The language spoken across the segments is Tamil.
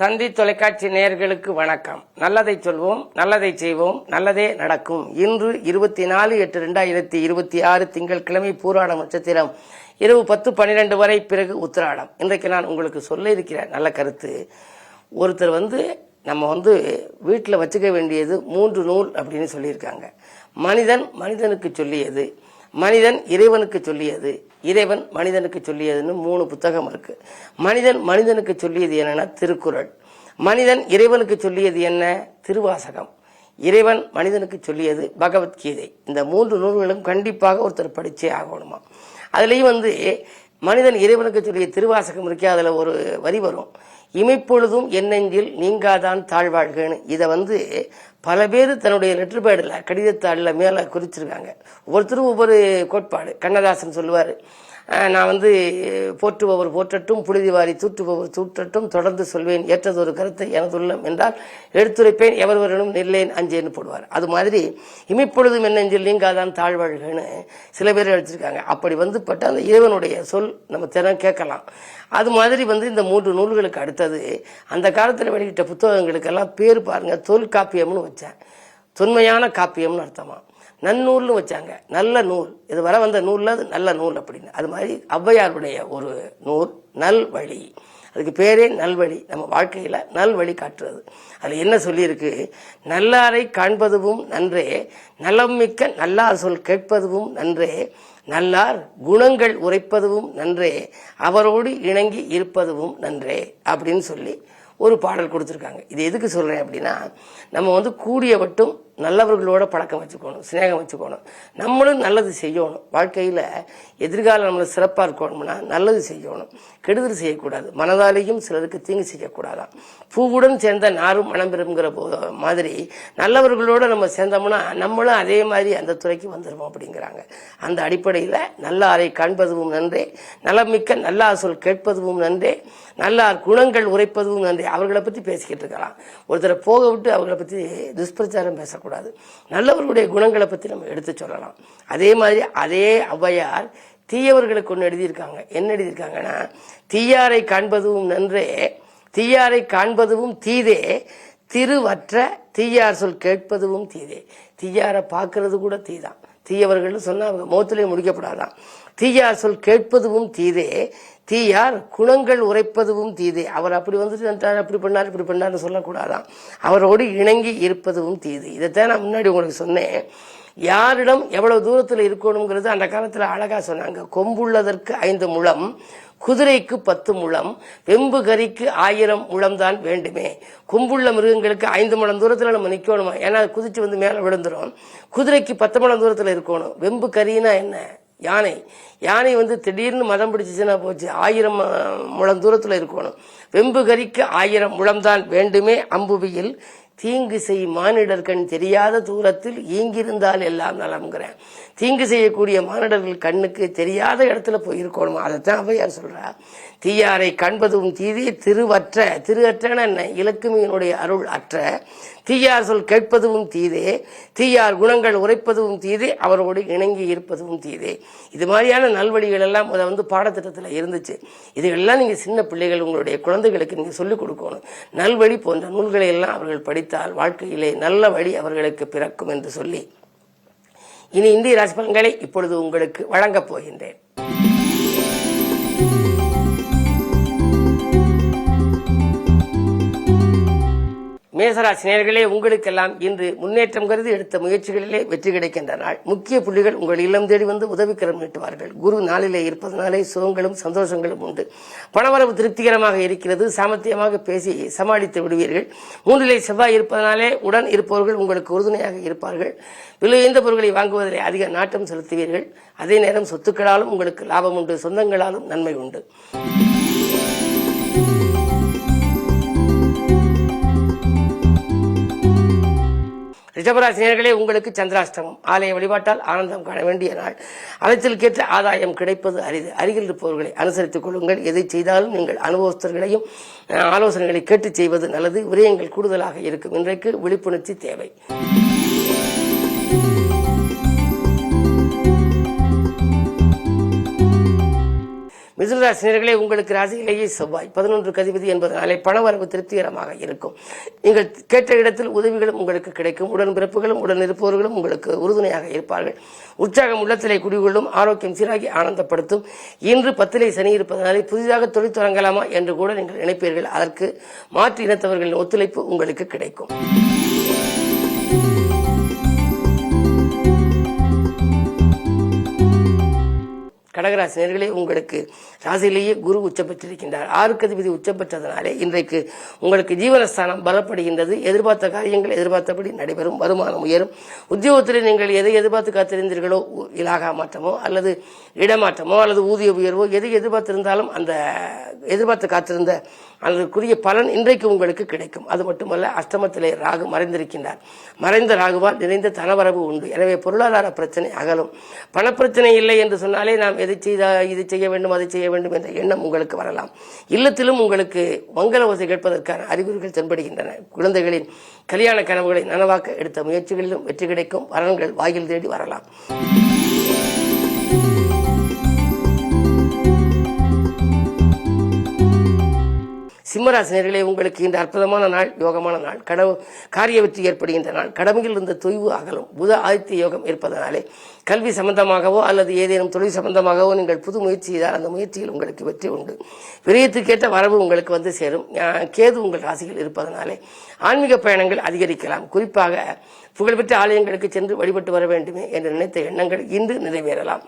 தந்தி தொலைக்காட்சி நேயர்களுக்கு வணக்கம். நல்லதை சொல்வோம், நல்லதை செய்வோம், நல்லதே நடக்கும். இன்று 24/8/2026 திங்கட்கிழமை பூராடம் நட்சத்திரம் இரவு 10:12 வரை, பிறகு உத்திராடம். இன்றைக்கு நான் உங்களுக்கு சொல்ல இருக்கிற நல்ல கருத்து, ஒருத்தர் நம்ம வீட்டில் வச்சுக்க வேண்டியது 3 நூல் அப்படின்னு சொல்லியிருக்காங்க. மனிதன் மனிதனுக்கு சொல்லியது, மனிதன் இறைவனுக்கு சொல்லியது, இறைவன் மனிதனுக்கு சொல்லியதுன்னு 3 புத்தகம் இருக்கு. மனிதன் மனிதனுக்கு சொல்லியது என்னன்னா திருக்குறள். மனிதன் இறைவனுக்கு சொல்லியது என்ன? திருவாசகம். இறைவன் மனிதனுக்கு சொல்லியது பகவத்கீதை. இந்த 3 நூல்களும் கண்டிப்பாக ஒருத்தர் படிச்சே ஆகணுமா. அதுலேயும் மனிதன் இறைவனுக்கு சொல்லிய திருவாசகம் இருக்கே, அதுல ஒரு வரி வரும், இமைப்பொழுதும் என்னெஞ்சில் நீங்காதான் தாழ்வாழ்கன்னு. இதை பல பேர் தன்னுடைய லெட்டர் பேடில் கடிதத்தாளில் மேலே குறிச்சிருக்காங்க. ஒவ்வொருத்தரும் ஒவ்வொரு கோட்பாடு. கண்ணதாசன் சொல்லுவார், நான் போற்றுபவர் போற்றட்டும், புழுதிவாரி தூற்றுபவர் தூற்றட்டும், தொடர்ந்து சொல்வேன் ஏற்றதொரு கருத்தை எனதுள்ளம் என்றால் எடுத்துரைப்பேன், எவர்வரனும் நெல்லேன் அஞ்சேன்னு போடுவார். அது மாதிரி இமைப்பொழுதும் என்னெஞ்சில் நீங்காதான் தாழ்வாழ்கன்னு சில பேர் எழுதியிருக்காங்க. அப்படி பட்ட அந்த இறைவனுடைய சொல் நம்ம தினம் கேட்கலாம். அது மாதிரி இந்த 3 நூல்களுக்கு அடுத்தது அந்த காலத்தில் வெளியிட்ட புத்தகங்களுக்கெல்லாம் பேர் பாருங்க, தொல்காப்பியம்னு வச்சேன். தொன்மையான காப்பியம்னு அர்த்தமா. நன்னூல்னு வச்சாங்க, நல்ல நூல். இது வர வந்த நூல்ல அது நல்ல நூல் அப்படின்னு. அது மாதிரி ஔவையாருடைய ஒரு நூல் நல்வழி. அதுக்கு பேரே நல்வழி. நம்ம வாழ்க்கையில நல்வழி காட்டுறது. அதுல என்ன சொல்லியிருக்கு? நல்லாரை காண்பதுவும் நன்றே, நலம் மிக்க நல்லார் சொல் கேட்பதுவும் நன்றே, நல்லார் குணங்கள் உரைப்பதுவும் நன்றே, அவரோடு இணங்கி இருப்பதுவும் நன்றே அப்படின்னு சொல்லி ஒரு பாடல் கொடுத்துருக்காங்க. இது எதுக்கு சொல்றேன் அப்படின்னா, நம்ம கூடிய மட்டும் நல்லவர்களோட பழக்கம் வச்சுக்கணும், சிநேகம் வச்சுக்கணும். நம்மளும் நல்லது செய்யணும். வாழ்க்கையில எதிர்காலம் நம்மளை சிறப்பாக இருக்கணும்னா நல்லது செய்யணும், கெடுதல் செய்யக்கூடாது. மனதாலேயும் சிலருக்கு தீங்கு செய்யக்கூடாதான். பூவுடன் சேர்ந்த நாரும் மனம் பெறுங்கிற மாதிரி நல்லவர்களோட நம்ம சேர்ந்தோம்னா நம்மளும் அதே மாதிரி அந்த துறைக்கு வந்துடுவோம் அப்படிங்கிறாங்க. அந்த அடிப்படையில் நல்லாரை காண்பதுவும் நன்றே, நலமிக்க நல்லா சொல் கேட்பதுவும் நன்றே, நல்லார் குணங்கள் உரைப்பதும் நன்றே. அவர்களை பற்றி பேசிக்கிட்டு இருக்கலாம். ஒருத்தரை போக விட்டு அவர்களை பற்றி துஷ்பிரச்சாரம் பேசக்கூடாது. நல்லவர்களுடைய குணங்களை பற்றி நம்ம எடுத்து சொல்லலாம். அதே மாதிரி அதே ஔவையார் தீயவர்களுக்கு ஒன்று எழுதியிருக்காங்க. என்ன எழுதியிருக்காங்கன்னா, தீயாரை காண்பதும் நன்றே, தீயாரை காண்பதும் தீதே, திருவற்ற தீயார் சொல் கேட்பதும் தீதே. தீயாரை பார்க்கறது கூட தீதான். தீயவர்கள் சொன்னா அவங்க மௌத்திலே முடிக்கப்படாதான். தீயார் சொல் கேட்பதும் தீதே, தீயார் குணங்கள் உரைப்பதும் தீதே. அவர் அப்படி அப்படி பண்ணார் இப்படி பண்ணார்னு சொல்லக்கூடாதான். அவரோடு இணங்கி இருப்பதும் தீது. இதைத்தான் நான் முன்னாடி உங்களுக்கு சொன்னேன். யாரிடம் எவ்வளவு தூரத்தில் இருக்கணுங்கிறது அந்த காலத்துல அழகா சொன்னாங்க. கொம்புள்ளதற்கு 5 முழம், குதிரைக்கு 10 முழம், வெம்பு கரிக்கு 1000 முழம் தான் வேண்டுமே. கொம்புள்ள மிருகங்களுக்கு 5 முழம் தூரத்துல நம்ம நிக்கணுமா, ஏன்னா குதிச்சு மேல விழுந்துரும். குதிரைக்கு 10 முழம் தூரத்துல இருக்கணும். வெம்பு கரினா என்ன? யானை. யானை திடீர்னு மதம் பிடிச்சிச்சுன்னா போச்சு, 1000 முழம் தூரத்துல இருக்கணும். வெம்பு கரிக்கு 1000 முழம் தான் வேண்டுமே. அம்புவியில் தீங்கு செய் மானிடர்கண் தெரியாத தூரத்தில் ஈங்கிருந்தால் எல்லாம் நலம்ங்கிறேன். தீங்கு செய்யக்கூடிய மானிடர்கள் கண்ணுக்கு தெரியாத இடத்துல போய் இருக்கணும். அதைத்தான் ஔவையார் சொல்றா. தீயாரை காண்பதும் தீதே, திருவற்ற. திருவற்றன என்ன? இலக்குமியினுடைய அருள் அற்ற. தீயார் சொல் கேட்பதும் தீதே, தீயார் குணங்கள் உரைப்பதும் தீதே, அவரோடு இணங்கி இருப்பதும் தீதே. இது மாதிரியான நல்வழிகள் எல்லாம் பாடத்திட்டத்தில் இருந்துச்சு. இதுகளெல்லாம் நீங்க சின்ன பிள்ளைகள், உங்களுடைய குழந்தைகளுக்கு நீங்க சொல்லிக் கொடுக்கணும். நல்வழி போன்ற நூல்களை எல்லாம் அவர்கள் படித்தால் வாழ்க்கையிலே நல்ல வழி அவர்களுக்கு பிறக்கும் என்று சொல்லி, இனி இந்திய ராசி பலன்களை இப்பொழுது உங்களுக்கு வழங்கப் போகின்றேன். மேசராசி நேயர்களே, உங்களுக்கெல்லாம் இன்று முன்னேற்றம் கருதி எடுத்த முயற்சிகளிலே வெற்றி கிடைக்கின்ற நாள். முக்கிய புள்ளிகள் உங்கள் இல்லம் தேடி உதவிக்கரம் நீட்டுவார்கள். குரு நாளிலே இருப்பதனாலே சுகங்களும் சந்தோஷங்களும் உண்டு. பணவரவு திருப்திகரமாக இருக்கிறது. சாமர்த்தியமாக பேசி சமாளித்து விடுவீர்கள். 3லே செவ்வாய் இருப்பதனாலே உடன் இருப்பவர்கள் உங்களுக்கு உறுதுணையாக இருப்பார்கள். விலையுயர்ந்த பொருட்களை வாங்குவதிலே அதிக நாட்டம் செலுத்துவீர்கள். அதே நேரம் சொத்துக்களாலும் உங்களுக்கு லாபம் உண்டு, சொந்தங்களாலும் நன்மை உண்டு. ரிஷபராசி நேயர்களே, உங்களுக்கு சந்திராஷ்டமம். ஆலய வழிபாட்டால் ஆனந்தம் காண வேண்டிய நாள். அலைச்சலுக்கேற்ற ஆதாயம் கிடைப்பது அரிது. அருகில் இருப்பவர்களை அனுசரித்துக் கொள்ளுங்கள். எதை செய்தாலும் நீங்கள் அனுபவஸ்தர்களையும் ஆலோசனைகளை கேட்டு செய்வது நல்லது. விரயங்கள் கூடுதலாக இருக்கும். இன்றைக்கு விழிப்புணர்ச்சி தேவை. மிதுனராசினியர்களே, உங்களுக்கு ராசியிலேயே செவ்வாய் 11 அதிபதி என்பதனாலே பணவரவு திருப்திகரமாக இருக்கும். நீங்கள் கேட்ட இடத்தில் உதவிகளும் உங்களுக்கு கிடைக்கும். உடன்பிறப்புகளும் உடன் இருப்பவர்களும் உங்களுக்கு உறுதுணையாக இருப்பார்கள். உற்சாகம் உள்ளத்திலே குடிகொள்ளும். ஆரோக்கியம் சீராகி ஆனந்தப்படுத்தும். இன்று 10 சனி இருப்பதனாலே புதிதாக தொழில் தொடங்கலாமா என்று கூட நீங்கள் நினைப்பீர்கள். அதற்கு மாற்று இனத்தவர்களின் ஒத்துழைப்பு உங்களுக்கு கிடைக்கும். கடகராசி நேயர்களே, உங்களுக்கு ராசியிலேயே குரு உச்சம் பெற்றிருக்கின்றார். 6 அதிபதி உச்சம் பெற்றதனாலே இன்றைக்கு உங்களுக்கு ஜீவனஸ்தானம் பலப்படுகின்றது. எதிர்பார்த்த காரியங்கள் எதிர்பார்த்தபடி நடைபெறும். வருமானம் உயரும். உத்தியோகத்தில் நீங்கள் எதை எதிர்பார்த்து காத்திருந்தீர்களோ, இலாகா மாற்றமோ அல்லது இடமாற்றமோ அல்லது ஊதிய உயர்வோ எதை எதிர்பார்த்திருந்தாலும் அந்த எதிர்பார்த்து காத்திருந்த அதற்குரிய பலன் இன்றைக்கு உங்களுக்கு கிடைக்கும். அது மட்டுமல்ல, அஷ்டமத்திலே ராகு மறைந்திருக்கின்றார். மறைந்த ராகுவால் நிறைந்த தனவரவு உண்டு. எனவே பொருளாதார பிரச்சனை அகலும். பணப்பிரச்சனை இல்லை என்று சொன்னாலே நாம் எதை செய்தால் இதை செய்ய வேண்டும் அதை செய்ய வேண்டும் என்ற எண்ணம் உங்களுக்கு வரலாம். இல்லத்திலும் உங்களுக்கு மங்கள ஓசை கேட்பதற்கான அறிகுறிகள் தென்படுகின்றன. குழந்தைகளின் கல்யாண கனவுகளை நனவாக்க எடுத்த முயற்சிகளிலும் வெற்றி கிடைக்கும். வரன்கள் வாயில் தேடி வரலாம். சிம்மராசினியர்களே, உங்களுக்கு இந்த அற்புதமான நாள், யோகமான நாள். காரிய வெற்றி ஏற்படுகின்ற நாள். கடமையில் இருந்த தொய்வு அகலும். புத ஆதித்ய யோகம் இருப்பதனாலே கல்வி சம்பந்தமாகவோ அல்லது ஏதேனும் தொழில் சம்பந்தமாகவோ நீங்கள் புது முயற்சி செய்தால் அந்த முயற்சியில் உங்களுக்கு வெற்றி உண்டு. விரயத்துக்கேற்ற வரவு உங்களுக்கு வந்து சேரும். கேது உங்கள் ராசியில் இருப்பதனாலே ஆன்மீக பயணங்கள் அதிகரிக்கலாம். குறிப்பாக புகழ்பெற்ற ஆலயங்களுக்கு சென்று வழிபட்டு வர வேண்டுமே என்று நினைத்த எண்ணங்கள் இன்று நிறைவேறலாம்.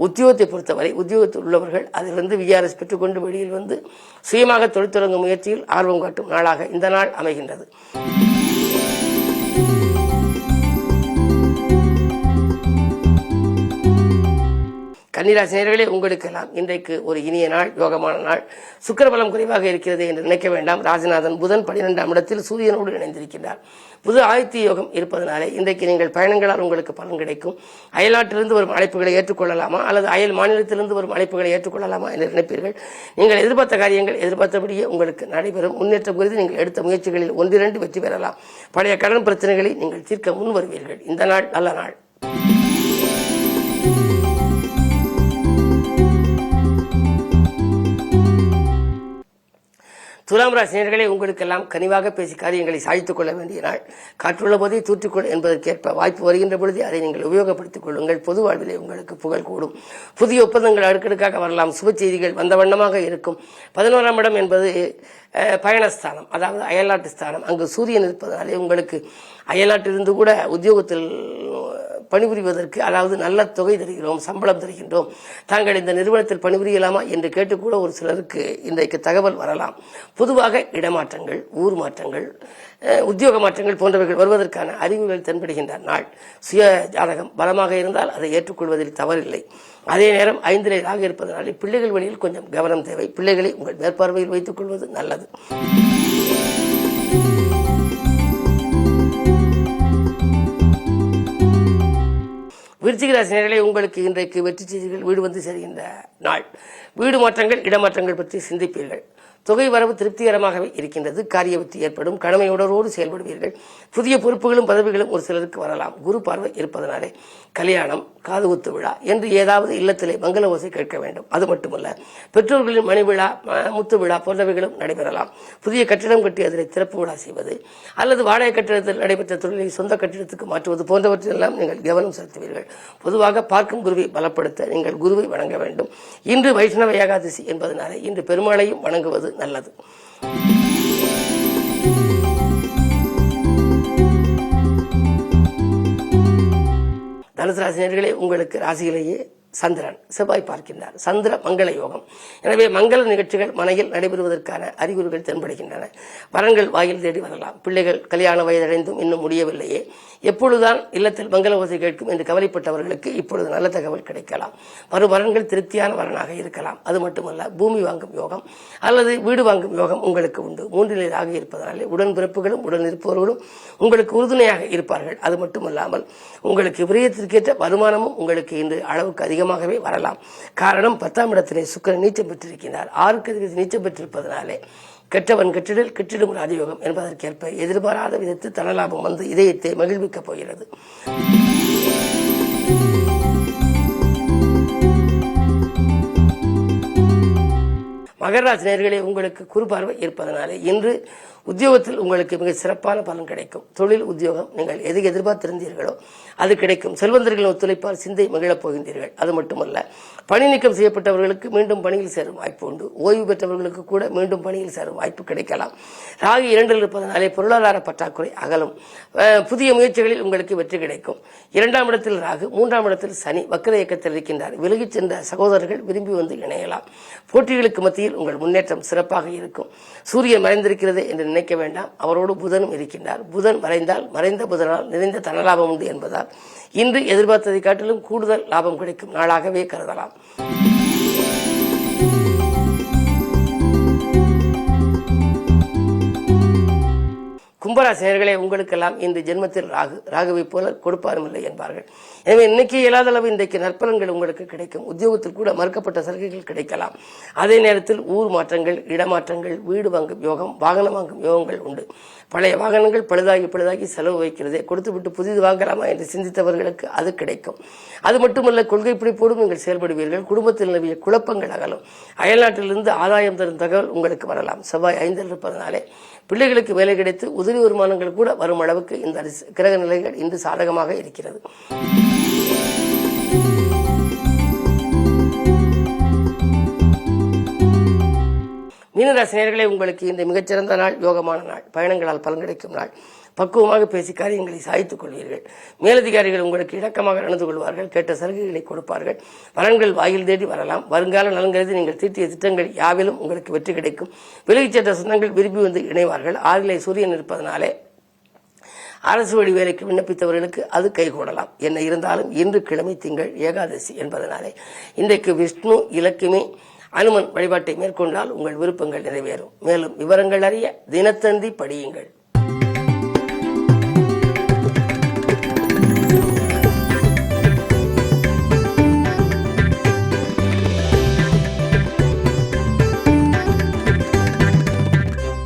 உத்தியோகத்தை பொறுத்தவரை உத்தியோகத்தில் உள்ளவர்கள் அதிலிருந்து விஆர்எஸ் பெற்றுக்கொண்டு வெளியில் வந்து சுயமாக தொழில் தொடங்கும் முயற்சியில் ஆர்வம் காட்டும் நாளாக இந்த நாள் அமைகின்றது. கன்னிராசி நேயர்களே, உங்களுக்கெல்லாம் இன்றைக்கு ஒரு இனிய நாள், யோகமான நாள். சுக்கிரபலம் குறைவாக இருக்கிறது என்று நினைக்க வேண்டாம். ராஜநாதன் புதன் 12ஆம் இடத்தில் சூரியனோடு இணைந்திருக்கின்றார். புது ஆதித்ய யோகம் இருப்பதனாலே இன்றைக்கு நீங்கள் பயணங்களால் உங்களுக்கு பலன் கிடைக்கும். அயல்நாட்டிலிருந்து வரும் அழைப்புகளை ஏற்றுக்கொள்ளலாமா அல்லது அயல் மாநிலத்திலிருந்து வரும் அழைப்புகளை ஏற்றுக்கொள்ளலாமா என்று நினைப்பீர்கள். நீங்கள் எதிர்பார்த்த காரியங்கள் எதிர்பார்த்தபடியே உங்களுக்கு நடைபெறும். முன்னேற்றம் குறித்து நீங்கள் எடுத்த முயற்சிகளில் 1-2 வெற்றி பெறலாம். பழைய கடன் பிரச்சனைகளை நீங்கள் தீர்க்க முன் வருவீர்கள். இந்த நாள் நல்ல நாள். துலாம் ராசி நேயர்களே, உங்களுக்கெல்லாம் கனிவாக பேசி காரியங்களை சாதித்துக் கொள்ள வேண்டிய நாள். காற்றுள்ள போதே தூற்றிக்கொள் என்பதற்கேற்ப வாய்ப்பு வருகின்ற பொழுது அதை நீங்கள் உபயோகப்படுத்திக் கொள்ளுங்கள். பொது வாழ்விலே உங்களுக்கு புகழ் கூடும். புதிய ஒப்பந்தங்கள் அடுக்கடுக்காக வரலாம். சுப செய்திகள் வந்த வண்ணமாக இருக்கும். 11ஆம் இடம் என்பது பயணஸ்தானம், அதாவது அயல்நாட்டு ஸ்தானம். அங்கு சூரியன் இருப்பதாலே உங்களுக்கு அயல்நாட்டிலிருந்து கூட உத்தியோகத்தில் பணிபுரிவதற்கு, அதாவது நல்ல தொகை தருகிறோம், சம்பளம் தருகின்றோம், தாங்கள் இந்த நிறுவனத்தில் பணிபுரியலாமா என்று கேட்டுக்கூட ஒரு சிலருக்கு இன்றைக்கு தகவல் வரலாம். பொதுவாக இடமாற்றங்கள், ஊர் மாற்றங்கள், உத்தியோக மாற்றங்கள் போன்றவைகள் வருவதற்கான அறிகுறிகள் தென்படுகின்ற நாள். சுய ஜாதகம் பலமாக இருந்தால் அதை ஏற்றுக்கொள்வதில் தவறில்லை. அதே நேரம் 5 ராகு இருப்பதனாலே பிள்ளைகள் வழியில் கொஞ்சம் கவனம் தேவை. பிள்ளைகளை உங்கள் மேற்பார்வையில் வைத்துக் கொள்வது நல்லது. விருச்சிக ராசி நேயர்களே, உங்களுக்கு இன்றைக்கு வெற்றி செய்திகள் வீடு வந்து சேர்கின்ற நாள். வீடு மாற்றங்கள், இடமாற்றங்கள் பற்றி சிந்திப்பீர்கள். தொகை வரவு திருப்திகரமாகவே இருக்கின்றது. காரிய வெற்றி ஏற்படும். கடமை உணர்வோடு செயல்படுவீர்கள். புதிய பொறுப்புகளும் பதவிகளும் ஒரு சிலருக்கு வரலாம். குரு பார்வை இருப்பதனாலே கல்யாணம், காதுகுத்து விழா என்று ஏதாவது இல்லத்திலே மங்கள ஓசை கேட்க வேண்டும். அது மட்டுமல்ல, பெற்றோர்களின் மணி விழா, முத்து விழா போன்றவைகளும் நடைபெறலாம். புதிய கட்டிடம் கட்டி அதில் திறப்பு விழா செய்வது அல்லது வாடகை கட்டிடத்தில் நடைபெற்ற தொழிலை சொந்த கட்டிடத்துக்கு மாற்றுவது போன்றவற்றெல்லாம் நீங்கள் கவனம் செலுத்துவீர்கள். பொதுவாக பார்க்கும் குருவை பலப்படுத்த நீங்கள் குருவை வணங்க வேண்டும். இன்று வைஷ்ணவ ஏகாதசி என்பதனாலே இன்று பெருமாளையும் வணங்குவது நல்லது. தனுசு ராசி நேயர்களே, உங்களுக்கு ராசியிலேயே சந்திரன் செவ்வாய் பார்க்கின்றார். சந்திர மங்கள யோகம். எனவே மங்கள நிகழ்ச்சிகள் மனையில் நடைபெறுவதற்கான அறிகுறிகள் தென்படுகின்றன. வரன்கள் வாயில் தேடி வரலாம். பிள்ளைகள் கல்யாண வயதடைந்தும் இன்னும் முடியவில்லையே, எப்பொழுதுதான் இல்லத்தில் மங்கள ஓசை கேட்கும் என்று கவலைப்பட்டவர்களுக்கு இப்பொழுது நல்ல தகவல் கிடைக்கலாம். வரும் வரன்கள் திருப்தியான வரனாக இருக்கலாம். அது மட்டுமல்ல, பூமி வாங்கும் யோகம் அல்லது வீடு வாங்கும் யோகம் உங்களுக்கு உண்டு. 3 ராகு இருப்பதனாலே உடன்பிறப்புகளும் உடன் இருப்பவர்களும் உங்களுக்கு உறுதுணையாக இருப்பார்கள். அது மட்டுமல்லாமல் உங்களுக்கு விரயத்திற்கேற்ற வருமானமும் உங்களுக்கு இன்று அளவுக்கு அதிகமாகவே வரலாம். காரணம், 10ஆம் இடத்திலே சுக்கிரன் நீச்சம் பெற்றிருக்கிறார். 6 அதிபதி நீச்சம் பெற்றிருப்பதனாலே கெட்டவன் கெட்டிடல் கெட்டிடும் ராஜயோகம் என்பதற்கேற்ப எதிர்பாராத விதத்தில் தனலாபம் வந்து இதயத்தை மகிழ்விக்கப் போகிறது. மகர ராசி நேயர்களே, உங்களுக்கு குரு பார்வை இருப்பதனாலே இன்று உத்தியோகத்தில் உங்களுக்கு மிக சிறப்பான பலன் கிடைக்கும். தொழில் உத்தியோகம் நீங்கள் எது எதிர்பார்த்திருந்தீர்களோ அது கிடைக்கும். செல்வந்தர்களின் ஒத்துழைப்பால் சிந்தை மகிழப் போகின்றீர்கள். அது மட்டுமல்ல, பணி நீக்கம் செய்யப்பட்டவர்களுக்கு மீண்டும் பணியில் சேரும் வாய்ப்பு உண்டு. ஓய்வு பெற்றவர்களுக்கு கூட மீண்டும் பணியில் சேரும் வாய்ப்பு கிடைக்கலாம். ராகு 2 இருப்பதனாலே பொருளாதார பற்றாக்குறை அகலும். புதிய முயற்சிகளில் உங்களுக்கு வெற்றி கிடைக்கும். 2ஆம் இடத்தில் ராகு, 3ஆம் இடத்தில் சனி வக்கர இயக்கத்தில் இருக்கின்றார். விலகிச் சென்ற சகோதரர்கள் விரும்பி வந்து இணையலாம். போட்டிகளுக்கு மத்தியில் உங்கள் முன்னேற்றம் சிறப்பாக இருக்கும். சூரியன் மறைந்திருக்கிறது என்று நினைக்க வேண்டாம், அவரோடு புதனும் இருக்கின்றார். புதன் மறைந்தால் மறைந்த புதனால் நிறைந்த தனலாபம் உண்டு என்பதால் இன்று எதிர்பார்த்ததை காட்டிலும் கூடுதல் லாபம் கிடைக்கும் நாளாகவே கருதலாம். கும்பராசி நேயர்களே, உங்களுக்கெல்லாம் இன்று ஜென்மத்தில் ராகுவை போல கொடுப்பாரும் இல்லை என்பார்கள். எனவே இன்னைக்கு இயலாத அளவு இன்றைக்கு நற்பலன்கள் உங்களுக்கு கிடைக்கும். உத்தியோகத்தில் கூட மறுக்கப்பட்ட சலுகைகள் கிடைக்கலாம். அதே நேரத்தில் ஊர் மாற்றங்கள், இடமாற்றங்கள், வீடு வாங்கும் யோகம், வாகனம் வாங்கும் யோகங்கள் உண்டு. பழைய வாகனங்கள் பழுதாகி செலவு வைக்கிறதே, கொடுத்து விட்டு புதிது வாங்கலாமா என்று சிந்தித்தவர்களுக்கு அது கிடைக்கும். அது மட்டுமல்ல, கொள்கை பிடிப்போடும் நீங்கள் செயல்படுவீர்கள். குடும்பத்தில் நிலவிய குழப்பங்கள் அகலும். அயல்நாட்டிலிருந்து ஆதாயம் தரும் தகவல் உங்களுக்கு வரலாம். செவ்வாய் 5 இருப்பதனாலே பிள்ளைகளுக்கு வேலை கிடைத்து உதவி வருமானங்கள் கூட வரும் அளவுக்கு இந்த கிரக நிலைகள் இன்று சாதகமாக இருக்கிறது. மீனராசி நேயர்களே, உங்களுக்கு இந்த மிகச்சிறந்த நாள், யோகமான நாள், பயணங்களால் பலன் கிடைக்கும் நாள். பக்குவமாக பேசி காரியங்களை சாய்த்துக் கொள்வீர்கள். மேலதிகாரிகள் உங்களுக்கு இணக்கமாக நடந்து கொள்வார்கள். கேட்ட சலுகைகளை கொடுப்பார்கள். பலன்கள் வாயில் தேடி வரலாம். வருங்கால நலன்கிறது நீங்கள் தீட்டிய திட்டங்கள் யாவிலும் உங்களுக்கு வெற்றி கிடைக்கும். விலகிச் சென்ற சொந்தங்கள் விரும்பி வந்து இணைவார்கள். 6லே சூரியன் இருப்பதனாலே அரசு வழி வேலைக்கு விண்ணப்பித்தவர்களுக்கு அது கைகூடலாம். என்ன இருந்தாலும் இன்று கிழமை திங்கள் ஏகாதசி என்பதனாலே இன்றைக்கு விஷ்ணு, இலக்குமி, அனுமன் வழிபாட்டை மேற்கொண்டால் உங்கள் விருப்பங்கள் நிறைவேறும். மேலும் விவரங்கள் அறிய தினத்தந்தி படியுங்கள்.